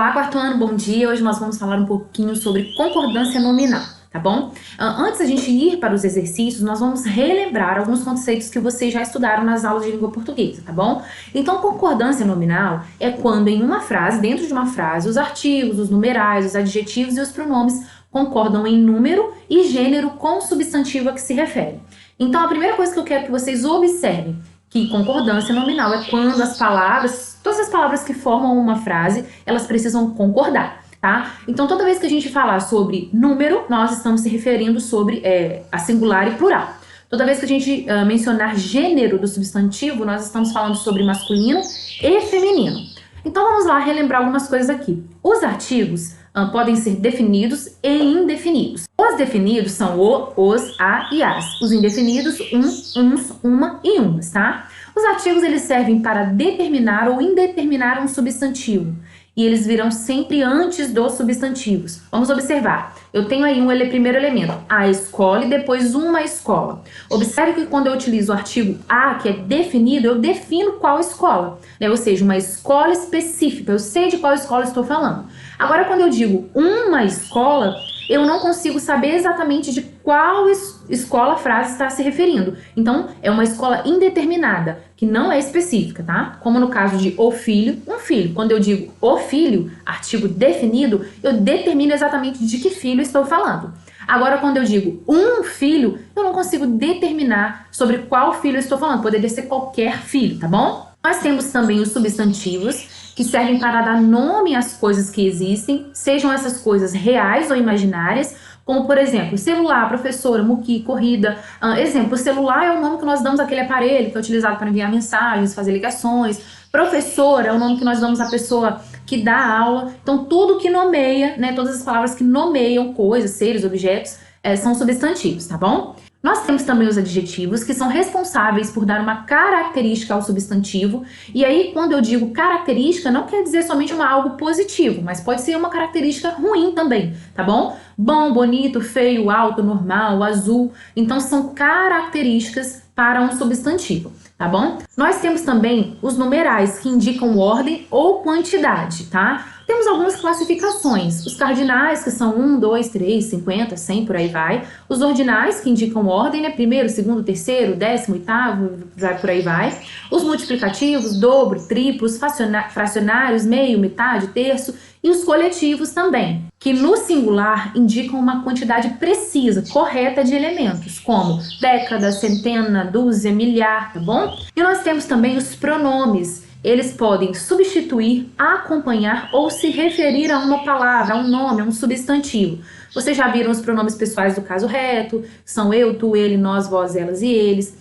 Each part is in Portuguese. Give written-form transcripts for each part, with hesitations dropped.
Olá, quarto ano, bom dia. Hoje nós vamos falar um pouquinho sobre concordância nominal, tá bom? Antes da gente ir para os exercícios, nós vamos relembrar alguns conceitos que vocês já estudaram nas aulas de língua portuguesa, tá bom? Então, concordância nominal é quando em uma frase, dentro de uma frase, os artigos, os numerais, os adjetivos e os pronomes concordam em número e gênero com o substantivo a que se refere. Então, a primeira coisa que eu quero que vocês observem que concordância nominal é quando as palavras, todas as palavras que formam uma frase, elas precisam concordar, tá? Então, toda vez que a gente falar sobre número, nós estamos se referindo sobre a singular e plural. Toda vez que a gente mencionar gênero do substantivo, nós estamos falando sobre masculino e feminino. Então, vamos lá relembrar algumas coisas aqui. Os artigos podem ser definidos e indefinidos. Os definidos são o, os, a e as. Os indefinidos, uns, uma e umas, tá? Os artigos, eles servem para determinar ou indeterminar um substantivo. E eles virão sempre antes dos substantivos. Vamos observar. Eu tenho aí primeiro elemento, a escola, e depois uma escola. Observe que quando eu utilizo o artigo a, que é definido, eu defino qual escola, né? Ou seja, uma escola específica. Eu sei de qual escola estou falando. Agora, quando eu digo uma escola, eu não consigo saber exatamente de qual escola a frase está se referindo. Então, é uma escola indeterminada, que não é específica, tá? Como no caso de o filho, um filho. Quando eu digo o filho, artigo definido, eu determino exatamente de que filho estou falando. Agora, quando eu digo um filho, eu não consigo determinar sobre qual filho eu estou falando. Poderia ser qualquer filho, tá bom? Nós temos também os substantivos, que servem para dar nome às coisas que existem, sejam essas coisas reais ou imaginárias, como, por exemplo, celular, professora, muqui, corrida. Exemplo, celular é o nome que nós damos àquele aparelho que é utilizado para enviar mensagens, fazer ligações. Professor é o nome que nós damos à pessoa que dá aula. Então, tudo que nomeia, né, todas as palavras que nomeiam coisas, seres, objetos, são substantivos, tá bom? Nós temos também os adjetivos, que são responsáveis por dar uma característica ao substantivo. E aí, quando eu digo característica, não quer dizer somente algo positivo, mas pode ser uma característica ruim também, tá bom? Bom, bonito, feio, alto, normal, azul. Então, são características para um substantivo, tá bom? Nós temos também os numerais, que indicam ordem ou quantidade, tá? Temos algumas classificações. Os cardinais, que são 1, 2, 3, 50, 100, por aí vai. Os ordinais, que indicam ordem, né? Primeiro, segundo, terceiro, décimo, oitavo, por aí vai. Os multiplicativos, dobro, triplos, fracionários, meio, metade, terço. E os coletivos também, que no singular indicam uma quantidade precisa, correta de elementos, como década, centena, dúzia, milhar, tá bom? E nós temos também os pronomes. Eles podem substituir, acompanhar ou se referir a uma palavra, a um nome, a um substantivo. Vocês já viram os pronomes pessoais do caso reto, são eu, tu, ele, nós, vós, elas e eles.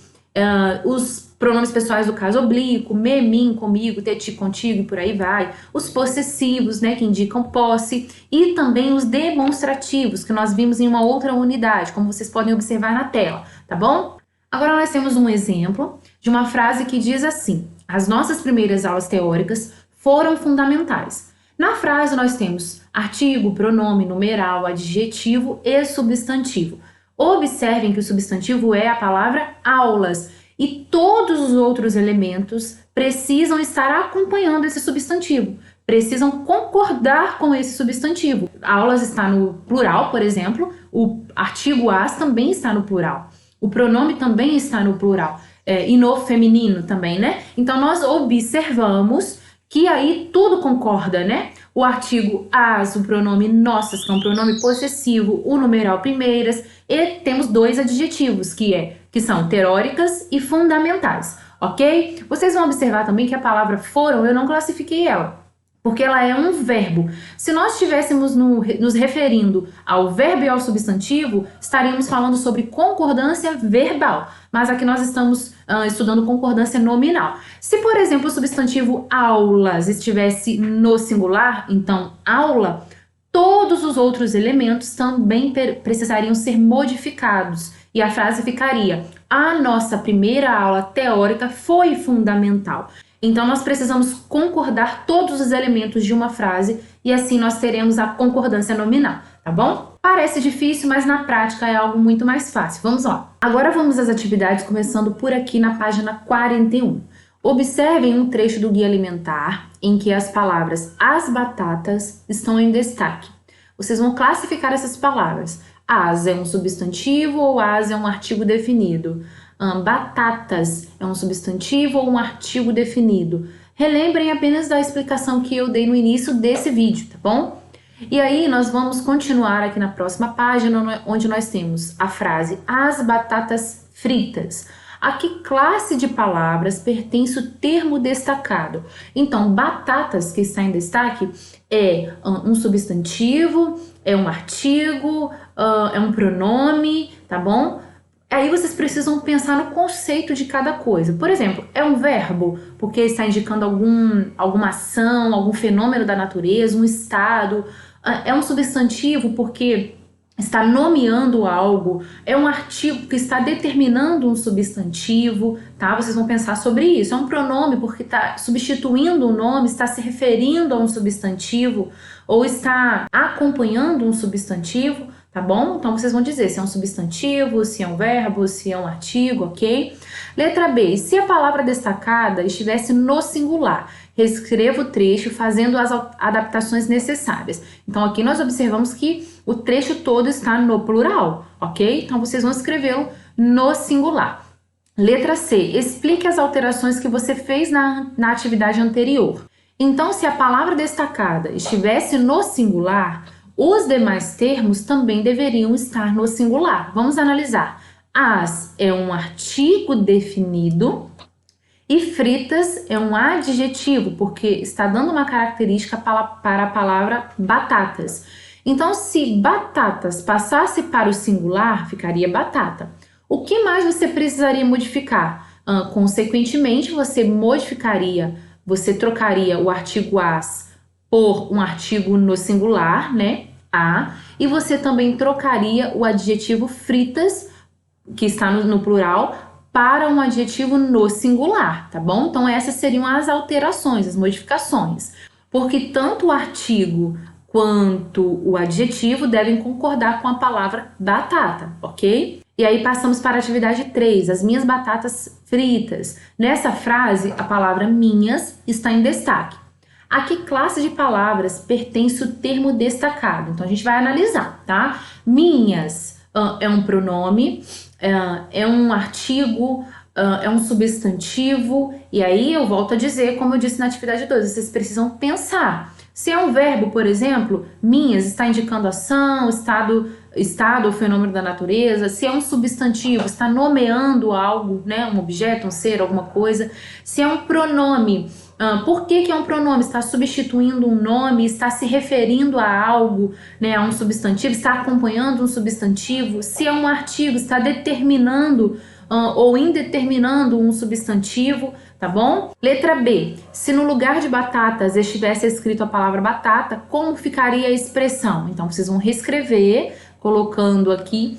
Os pronomes pessoais do caso oblíquo, me, mim, comigo, te, ti, contigo e por aí vai. Os possessivos, né, que indicam posse. E também os demonstrativos, que nós vimos em uma outra unidade, como vocês podem observar na tela, tá bom? Agora nós temos um exemplo de uma frase que diz assim: as nossas primeiras aulas teóricas foram fundamentais. Na frase nós temos artigo, pronome, numeral, adjetivo e substantivo. Observem que o substantivo é a palavra aulas e todos os outros elementos precisam estar acompanhando esse substantivo, precisam concordar com esse substantivo. Aulas está no plural, por exemplo, o artigo as também está no plural, o pronome também está no plural. E no feminino também, né? Então, nós observamos que aí tudo concorda, né? O artigo as, o pronome nossas, que é um pronome possessivo, o numeral primeiras, e temos dois adjetivos, que são teóricas e fundamentais, ok? Vocês vão observar também que a palavra foram, eu não classifiquei ela, porque ela é um verbo. Se nós estivéssemos nos referindo ao verbo e ao substantivo, estaríamos falando sobre concordância verbal. Mas aqui nós estamos estudando concordância nominal. Se, por exemplo, o substantivo aulas estivesse no singular, então aula, todos os outros elementos também precisariam ser modificados. E a frase ficaria: a nossa primeira aula teórica foi fundamental. Então, nós precisamos concordar todos os elementos de uma frase e assim nós teremos a concordância nominal, tá bom? Parece difícil, mas na prática é algo muito mais fácil. Vamos lá. Agora vamos às atividades, começando por aqui na página 41. Observem um trecho do Guia Alimentar em que as palavras as batatas estão em destaque. Vocês vão classificar essas palavras. As é um substantivo ou as é um artigo definido? Batatas é um substantivo ou um artigo definido? Relembrem apenas da explicação que eu dei no início desse vídeo, tá bom? E aí nós vamos continuar aqui na próxima página, onde nós temos a frase as batatas fritas. A que classe de palavras pertence o termo destacado? Então, batatas, que está em destaque, é um substantivo, é um artigo, é um pronome, tá bom? Aí vocês precisam pensar no conceito de cada coisa. Por exemplo, é um verbo, porque está indicando alguma ação, algum fenômeno da natureza, um estado. É um substantivo porque está nomeando algo. É um artigo que está determinando um substantivo, tá? Vocês vão pensar sobre isso. É um pronome porque está substituindo um nome, está se referindo a um substantivo ou está acompanhando um substantivo. Tá bom? Então vocês vão dizer se é um substantivo, se é um verbo, se é um artigo, ok? Letra B. Se a palavra destacada estivesse no singular, reescreva o trecho fazendo as adaptações necessárias. Então aqui nós observamos que o trecho todo está no plural, ok? Então vocês vão escrevê-lo no singular. Letra C. Explique as alterações que você fez na atividade anterior. Então, se a palavra destacada estivesse no singular, os demais termos também deveriam estar no singular. Vamos analisar. As é um artigo definido e fritas é um adjetivo, porque está dando uma característica para a palavra batatas. Então, se batatas passasse para o singular, ficaria batata. O que mais você precisaria modificar? Consequentemente, você trocaria o artigo as por um artigo no singular, né? A, e você também trocaria o adjetivo fritas, que está no plural, para um adjetivo no singular, tá bom? Então essas seriam as alterações, as modificações. Porque tanto o artigo quanto o adjetivo devem concordar com a palavra batata, ok? E aí passamos para a atividade 3, as minhas batatas fritas. Nessa frase, a palavra minhas está em destaque. A que classe de palavras pertence o termo destacado? Então a gente vai analisar, tá? Minhas é um pronome, é um artigo, é um substantivo, e aí eu volto a dizer, como eu disse na atividade 2, vocês precisam pensar. Se é um verbo, por exemplo, minhas está indicando ação, estado ou fenômeno da natureza. Se é um substantivo, está nomeando algo, né? Um objeto, um ser, alguma coisa. Se é um pronome, por que é um pronome? Está substituindo um nome, está se referindo a algo, né? A um substantivo, está acompanhando um substantivo. Se é um artigo, está determinando ou indeterminando um substantivo, tá bom? Letra B. Se no lugar de batatas estivesse escrito a palavra batata, como ficaria a expressão? Então, vocês vão reescrever, colocando aqui,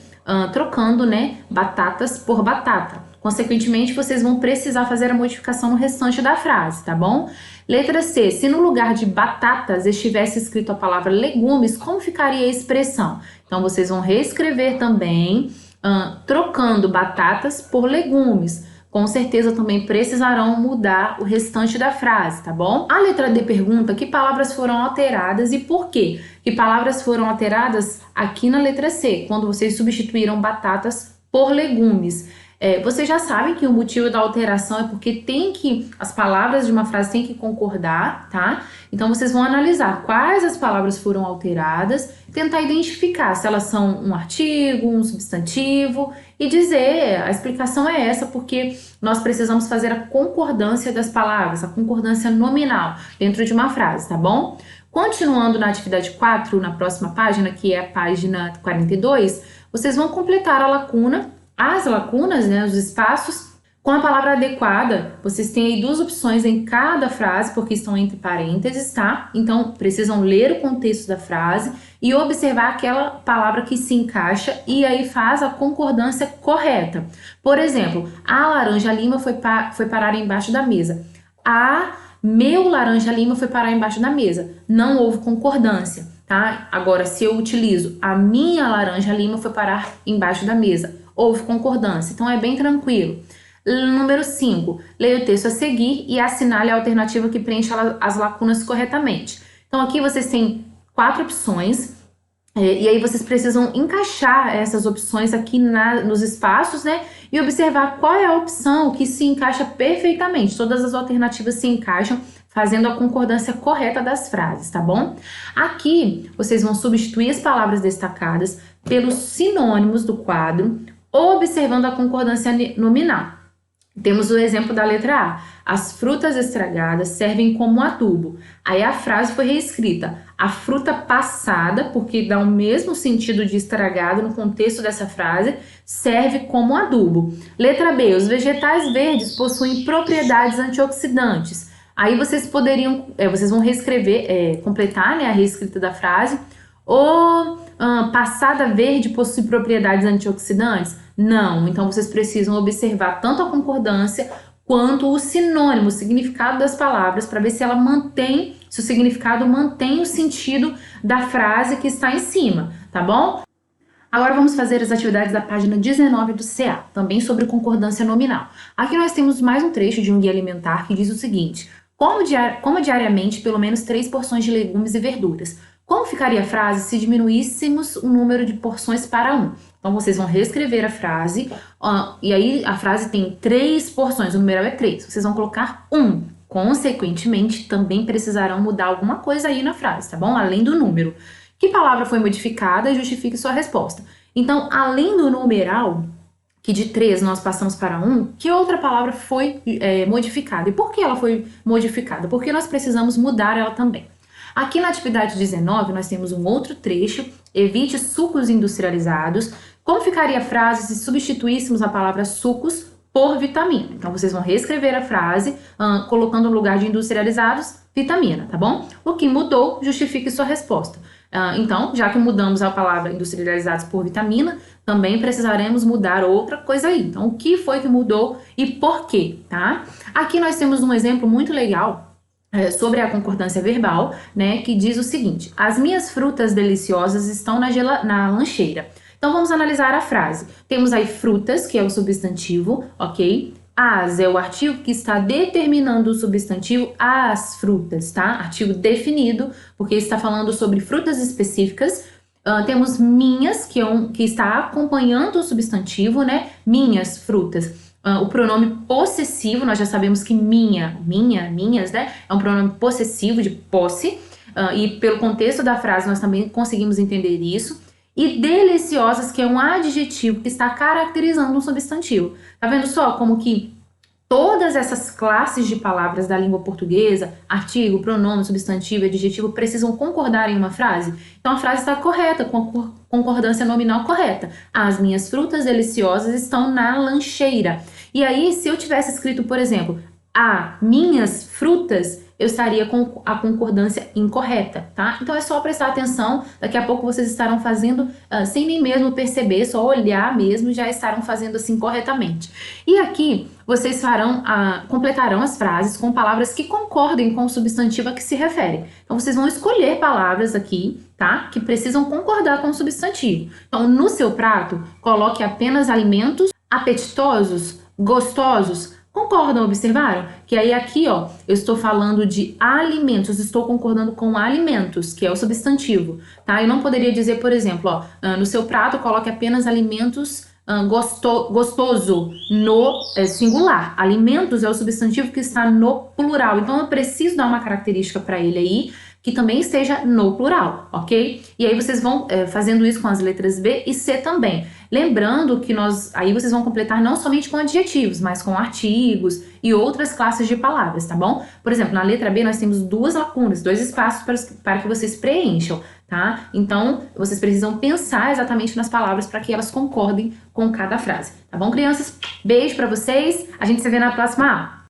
trocando, né, batatas por batata. Consequentemente, vocês vão precisar fazer a modificação no restante da frase, tá bom? Letra C. Se no lugar de batatas estivesse escrito a palavra legumes, como ficaria a expressão? Então, vocês vão reescrever também, trocando batatas por legumes. Com certeza também precisarão mudar o restante da frase, tá bom? A letra D pergunta que palavras foram alteradas e por quê? Que palavras foram alteradas aqui na letra C, quando vocês substituíram batatas por legumes. Vocês já sabem que o motivo da alteração é porque as palavras de uma frase têm que concordar, tá? Então vocês vão analisar quais as palavras foram alteradas, tentar identificar se elas são um artigo, um substantivo e dizer, a explicação é essa, porque nós precisamos fazer a concordância das palavras, a concordância nominal dentro de uma frase, tá bom? Continuando na atividade 4, na próxima página, que é a página 42, vocês vão completar a lacuna, as lacunas, né, os espaços, com a palavra adequada. Vocês têm aí duas opções em cada frase, porque estão entre parênteses, tá? Então, precisam ler o contexto da frase e observar aquela palavra que se encaixa e aí faz a concordância correta. Por exemplo, a laranja-lima foi parar embaixo da mesa. Meu laranja-lima foi parar embaixo da mesa. Não houve concordância, tá? Agora, se eu utilizo a minha laranja-lima foi parar embaixo da mesa, houve concordância. Então, é bem tranquilo. Número 5, leia o texto a seguir e assinale a alternativa que preenche as lacunas corretamente. Então aqui vocês têm 4 opções, e aí vocês precisam encaixar essas opções aqui nos espaços, né? E observar qual é a opção que se encaixa perfeitamente. Todas as alternativas se encaixam, fazendo a concordância correta das frases, tá bom? Aqui vocês vão substituir as palavras destacadas pelos sinônimos do quadro, observando a concordância nominal. Temos o exemplo da letra A. As frutas estragadas servem como adubo. Aí a frase foi reescrita. A fruta passada, porque dá o mesmo sentido de estragado no contexto dessa frase, serve como adubo. Letra B. Os vegetais verdes possuem propriedades antioxidantes. Aí vocês poderiam, vocês vão reescrever, completar, né, a reescrita da frase. Passada verde possui propriedades antioxidantes? Não, então vocês precisam observar tanto a concordância quanto o sinônimo, o significado das palavras, para ver se ela mantém, se o significado mantém o sentido da frase que está em cima, tá bom? Agora vamos fazer as atividades da página 19 do CA, também sobre concordância nominal. Aqui nós temos mais um trecho de um guia alimentar que diz o seguinte: coma diariamente pelo menos 3 porções de legumes e verduras. Como ficaria a frase se diminuíssemos o número de porções para 1? Então, vocês vão reescrever a frase, e aí a frase tem 3 porções, o numeral é 3. Vocês vão colocar 1. Consequentemente, também precisarão mudar alguma coisa aí na frase, tá bom? Além do número. Que palavra foi modificada? Justifique sua resposta. Então, além do numeral, que de 3 nós passamos para 1, que outra palavra foi modificada? E por que ela foi modificada? Porque nós precisamos mudar ela também. Aqui na atividade 19, nós temos um outro trecho, evite sucos industrializados. Como ficaria a frase se substituíssemos a palavra sucos por vitamina? Então, vocês vão reescrever a frase, colocando no lugar de industrializados, vitamina, tá bom? O que mudou, justifique sua resposta. Então, já que mudamos a palavra industrializados por vitamina, também precisaremos mudar outra coisa aí. Então, o que foi que mudou e por quê, tá? Aqui nós temos um exemplo muito legal sobre a concordância verbal, né, que diz o seguinte: as minhas frutas deliciosas estão na lancheira. Então vamos analisar a frase. Temos aí frutas, que é o substantivo, ok? As é o artigo que está determinando o substantivo as frutas, tá? Artigo definido, porque está falando sobre frutas específicas. Temos minhas, que está acompanhando o substantivo, né? Minhas frutas. O pronome possessivo, nós já sabemos que minhas, né? É um pronome possessivo de posse. E pelo contexto da frase nós também conseguimos entender isso. E deliciosas, que é um adjetivo que está caracterizando um substantivo. Tá vendo só como que todas essas classes de palavras da língua portuguesa, artigo, pronome, substantivo, adjetivo, precisam concordar em uma frase? Então a frase está correta, com a concordância nominal correta. As minhas frutas deliciosas estão na lancheira. E aí, se eu tivesse escrito, por exemplo, a minhas frutas, eu estaria com a concordância incorreta, tá? Então é só prestar atenção, daqui a pouco vocês estarão fazendo sem nem mesmo perceber, só olhar mesmo, já estarão fazendo assim corretamente. E aqui vocês completarão as frases com palavras que concordem com o substantivo a que se refere. Então vocês vão escolher palavras aqui, tá? Que precisam concordar com o substantivo. Então no seu prato, coloque apenas alimentos apetitosos, gostosos. Concordam, observaram? Que aí aqui, ó, eu estou falando de alimentos, estou concordando com alimentos, que é o substantivo, tá? Eu não poderia dizer, por exemplo, ó, no seu prato coloque apenas alimentos gostoso no singular. Alimentos é o substantivo que está no plural, então eu preciso dar uma característica para ele aí, que também esteja no plural, ok? E aí vocês vão fazendo isso com as letras B e C também. Lembrando que aí vocês vão completar não somente com adjetivos, mas com artigos e outras classes de palavras, tá bom? Por exemplo, na letra B nós temos 2 lacunas, 2 espaços para que vocês preencham, tá? Então, vocês precisam pensar exatamente nas palavras para que elas concordem com cada frase, tá bom, crianças? Beijo para vocês, a gente se vê na próxima aula.